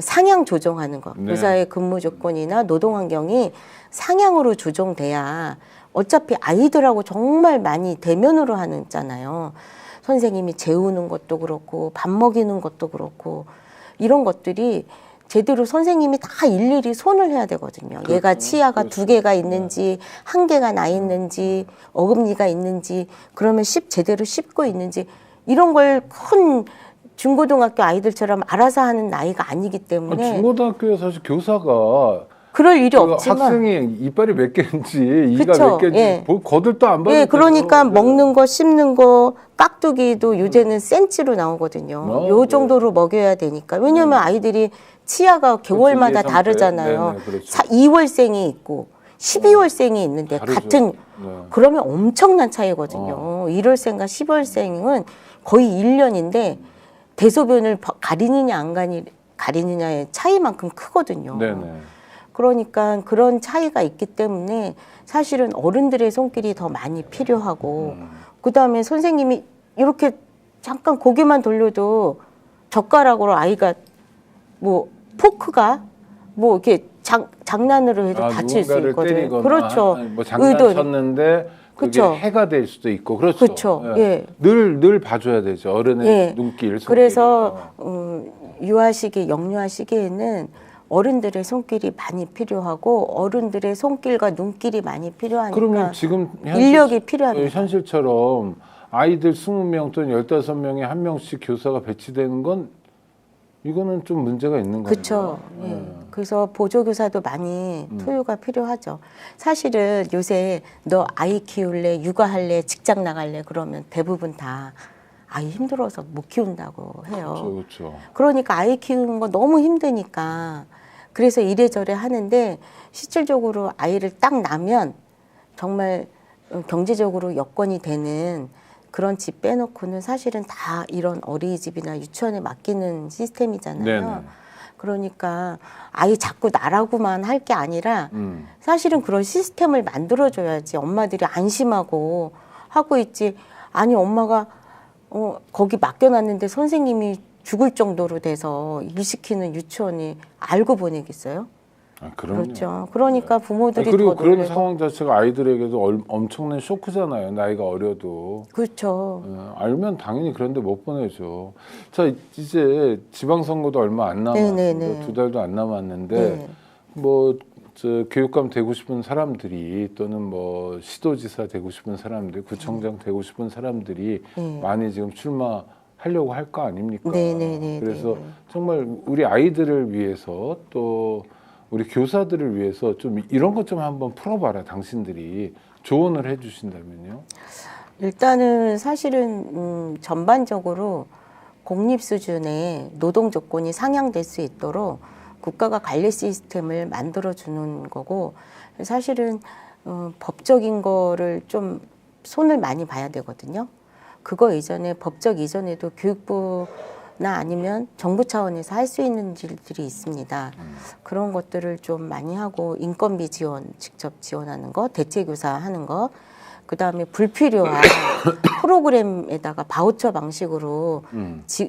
상향 조정하는 것. 네. 교사의 근무 조건이나 노동 환경이 상향으로 조정돼야 어차피 아이들하고 정말 많이 대면으로 하잖아요. 선생님이 재우는 것도 그렇고 밥 먹이는 것도 그렇고 이런 것들이 제대로 선생님이 다 일일이 손을 해야 되거든요. 그렇죠. 얘가 치아가 그렇죠. 두 개가 있는지 한 개가 나 있는지 어금니가 있는지 그러면 제대로 씹고 있는지 이런 걸 큰 중고등학교 아이들처럼 알아서 하는 나이가 아니기 때문에 중고등학교에 사실 교사가 그럴 일이 그 없지만 학생이 이빨이 몇 개인지 이가 그쵸, 몇 개인지 예. 거들도 안 받아요. 예, 그러니까 먹는 거 씹는 거 깍두기도 요새는 센치로 나오거든요. 요 네. 정도로 먹여야 되니까. 왜냐면 아이들이 치아가 개월마다 이해 상태. 다르잖아요. 네네, 그렇죠. 2월생이 있고 12월생이 있는데 다르죠. 같은 네. 그러면 엄청난 차이거든요. 1월생과 10월생은 거의 1년인데 대소변을 가리느냐 안 가리느냐의 차이만큼 크거든요. 네네. 그러니까 그런 차이가 있기 때문에 사실은 어른들의 손길이 더 많이 필요하고 그다음에 선생님이 이렇게 잠깐 고개만 돌려도 젓가락으로 아이가 뭐 포크가 뭐 이렇게 장난으로 해도 다칠 수 누군가를 있거든요. 때리거나 그렇죠. 뭐 장난쳤는데 그게 그쵸. 해가 될 수도 있고 그렇죠. 그렇죠. 예. 늘 봐줘야 되죠. 어른의 예. 눈길, 손길. 그래서 유아 시기, 영유아 시기에는 어른들의 손길이 많이 필요하고 어른들의 손길과 눈길이 많이 필요하니까 그러면 지금 인력이 필요합니다. 현실처럼 아이들 20명 또는 15명에 한 명씩 교사가 배치되는 건 이거는 좀 문제가 있는 거죠. 그렇죠. 예. 그래서 보조교사도 많이 투여가 필요하죠. 사실은 요새 너 아이 키울래, 육아할래, 직장 나갈래 그러면 대부분 다 아이 힘들어서 못 키운다고 해요. 그렇죠. 그러니까 아이 키우는 거 너무 힘드니까 그래서 이래저래 하는데 실질적으로 아이를 딱 낳으면 정말 경제적으로 여건이 되는 그런 집 빼놓고는 사실은 다 이런 어린이집이나 유치원에 맡기는 시스템이잖아요. 네네. 그러니까 아이 자꾸 나라고만 할 게 아니라 사실은 그런 시스템을 만들어줘야지 엄마들이 안심하고 하고 있지. 아니 엄마가 거기 맡겨놨는데 선생님이 죽을 정도로 돼서 일시키는 유치원이 알고 보내겠어요? 그럼요. 그렇죠. 그러니까 부모들이 그리고 더 그런 놀래고. 상황 자체가 아이들에게도 엄청난 쇼크잖아요. 나이가 어려도. 그렇죠. 알면 당연히 그런데 못 보내죠. 자, 이제 지방선거도 얼마 안 남았습니다. 네네네. 2달도 안 남았는데 네. 뭐 교육감 되고 싶은 사람들이 또는 뭐 시도지사 되고 싶은 사람들, 구청장 되고 싶은 사람들이 네. 많이 지금 출마하려고 할 거 아닙니까? 네네네. 그래서 정말 우리 아이들을 위해서 또 우리 교사들을 위해서 좀 이런 것 좀 한번 풀어봐라. 당신들이 조언을 해주신다면요. 일단은 사실은 전반적으로 공립 수준의 노동 조건이 상향될 수 있도록 국가가 관리 시스템을 만들어주는 거고 사실은 법적인 거를 좀 손을 많이 봐야 되거든요. 그거 이전에 법적 이전에도 교육부나 아니면 정부 차원에서 할 수 있는 일들이 있습니다. 그런 것들을 좀 많이 하고 인건비 지원, 직접 지원하는 거, 대체교사 하는 거, 그 다음에 불필요한 프로그램에다가 바우처 방식으로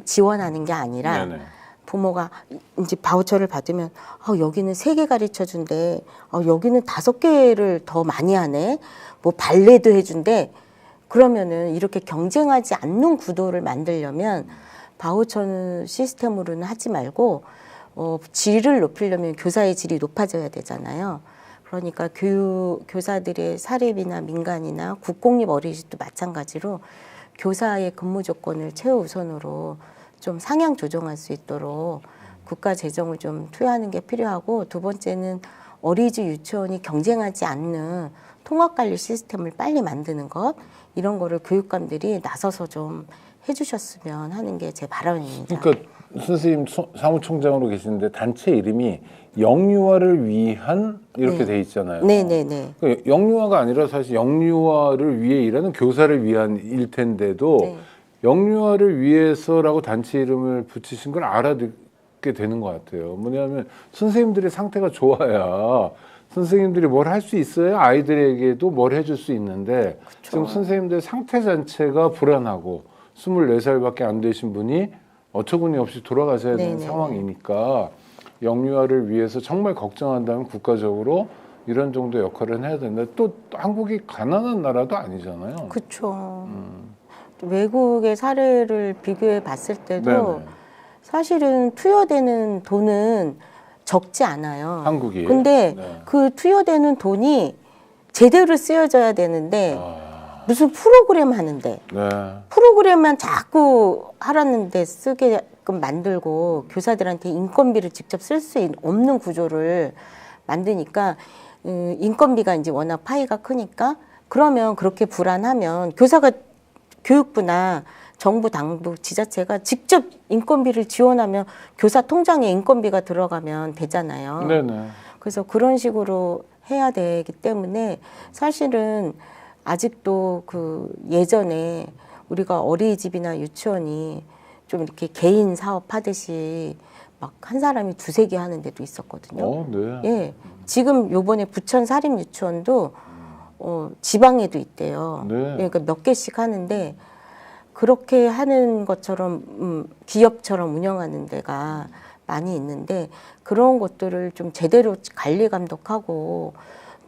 지원하는 게 아니라 네네. 부모가 이제 바우처를 받으면 여기는 3개 가르쳐 준대, 여기는 5개를 더 많이 하네, 뭐 발레도 해준대. 그러면은 이렇게 경쟁하지 않는 구도를 만들려면 바우처 시스템으로는 하지 말고 질을 높이려면 교사의 질이 높아져야 되잖아요. 그러니까 교사들의 사립이나 민간이나 국공립 어린이집도 마찬가지로 교사의 근무 조건을 최우선으로 좀 상향 조정할 수 있도록 국가 재정을 좀 투여하는 게 필요하고 두 번째는 어린이집 유치원이 경쟁하지 않는 통합관리 시스템을 빨리 만드는 것 이런 거를 교육감들이 나서서 좀 해주셨으면 하는 게 제 바람입니다. 그러니까 선생님 사무총장으로 계시는데 단체 이름이 영유아를 위한 이렇게 네. 돼 있잖아요. 네네네. 그러니까 영유아가 아니라 사실 영유아를 위해 일하는 교사를 위한 일 텐데도 네. 영유아를 위해서라고 단체 이름을 붙이신 걸 알아듣게 되는 것 같아요. 뭐냐면 선생님들의 상태가 좋아야 선생님들이 뭘 할 수 있어야 아이들에게도 뭘 해줄 수 있는데 지금 선생님들 상태 자체가 불안하고 24살밖에 안 되신 분이 어처구니 없이 돌아가셔야 되는 네네. 상황이니까 영유아를 위해서 정말 걱정한다면 국가적으로 이런 정도 역할은 해야 된다. 또 한국이 가난한 나라도 아니잖아요. 그렇죠. 외국의 사례를 비교해 봤을 때도 네네. 사실은 투여되는 돈은 적지 않아요. 한국이. 근데 네. 그 투여되는 돈이 제대로 쓰여져야 되는데 아, 무슨 프로그램 하는데 네. 프로그램만 자꾸 하라는데 쓰게끔 만들고 교사들한테 인건비를 직접 쓸 수 없는 구조를 만드니까 인건비가 이제 워낙 파이가 크니까 그러면 그렇게 불안하면 교사가 교육부나 정부, 당부, 지자체가 직접 인건비를 지원하면 교사 통장에 인건비가 들어가면 되잖아요. 네네. 그래서 그런 식으로 해야 되기 때문에 사실은 아직도 그 예전에 우리가 어린이집이나 유치원이 좀 이렇게 개인 사업 하듯이 막 한 사람이 두세 개 하는 데도 있었거든요. 네. 예. 지금 요번에 부천 사립 유치원도 지방에도 있대요. 네. 그러니까 몇 개씩 하는데 그렇게 하는 것처럼 기업처럼 운영하는 데가 많이 있는데 그런 것들을 좀 제대로 관리 감독하고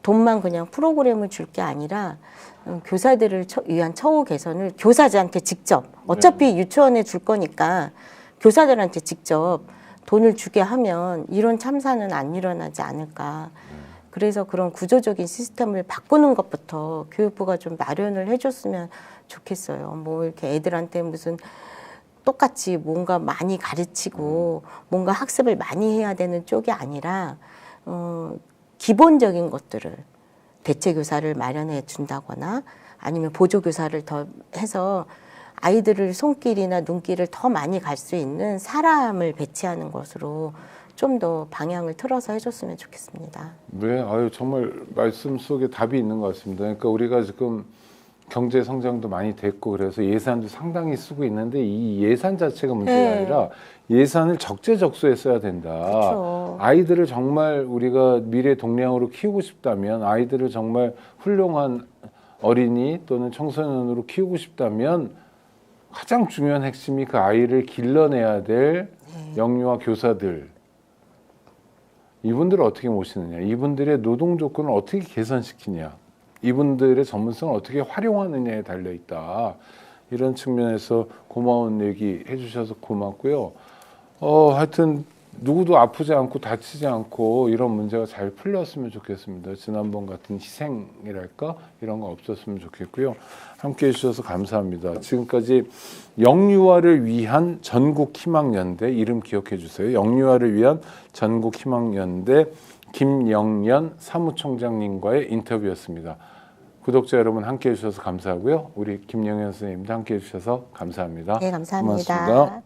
돈만 그냥 프로그램을 줄 게 아니라 교사들을 위한 처우 개선을 교사들한테 직접 어차피 유치원에 줄 거니까 교사들한테 직접 돈을 주게 하면 이런 참사는 안 일어나지 않을까. 그래서 그런 구조적인 시스템을 바꾸는 것부터 교육부가 좀 마련을 해줬으면 좋겠어요. 뭐 이렇게 애들한테 무슨 똑같이 뭔가 많이 가르치고 뭔가 학습을 많이 해야 되는 쪽이 아니라 기본적인 것들을 대체 교사를 마련해 준다거나 아니면 보조 교사를 더 해서 아이들을 손길이나 눈길을 더 많이 갈 수 있는 사람을 배치하는 것으로 좀 더 방향을 틀어서 해줬으면 좋겠습니다. 네, 아유 정말 말씀 속에 답이 있는 것 같습니다. 그러니까 우리가 지금 경제 성장도 많이 됐고 그래서 예산도 상당히 쓰고 있는데 이 예산 자체가 문제가 네. 아니라 예산을 적재적소에 써야 된다. 그렇죠. 아이들을 정말 우리가 미래 동량으로 키우고 싶다면 아이들을 정말 훌륭한 어린이 또는 청소년으로 키우고 싶다면 가장 중요한 핵심이 그 아이를 길러내야 될 영유아 교사들. 이분들을 어떻게 모시느냐, 이분들의 노동 조건을 어떻게 개선시키냐, 이분들의 전문성을 어떻게 활용하느냐에 달려 있다. 이런 측면에서 고마운 얘기 해주셔서 고맙고요. 하여튼 누구도 아프지 않고 다치지 않고 이런 문제가 잘 풀렸으면 좋겠습니다. 지난번 같은 희생이랄까 이런 거 없었으면 좋겠고요. 함께해 주셔서 감사합니다. 지금까지 영유아를 위한 전국희망연대 이름 기억해 주세요. 영유아를 위한 전국희망연대 김영연 사무총장님과의 인터뷰였습니다. 구독자 여러분 함께해 주셔서 감사하고요. 우리 김영연 선생님도 함께해 주셔서 감사합니다. 네, 감사합니다. 고맙습니다.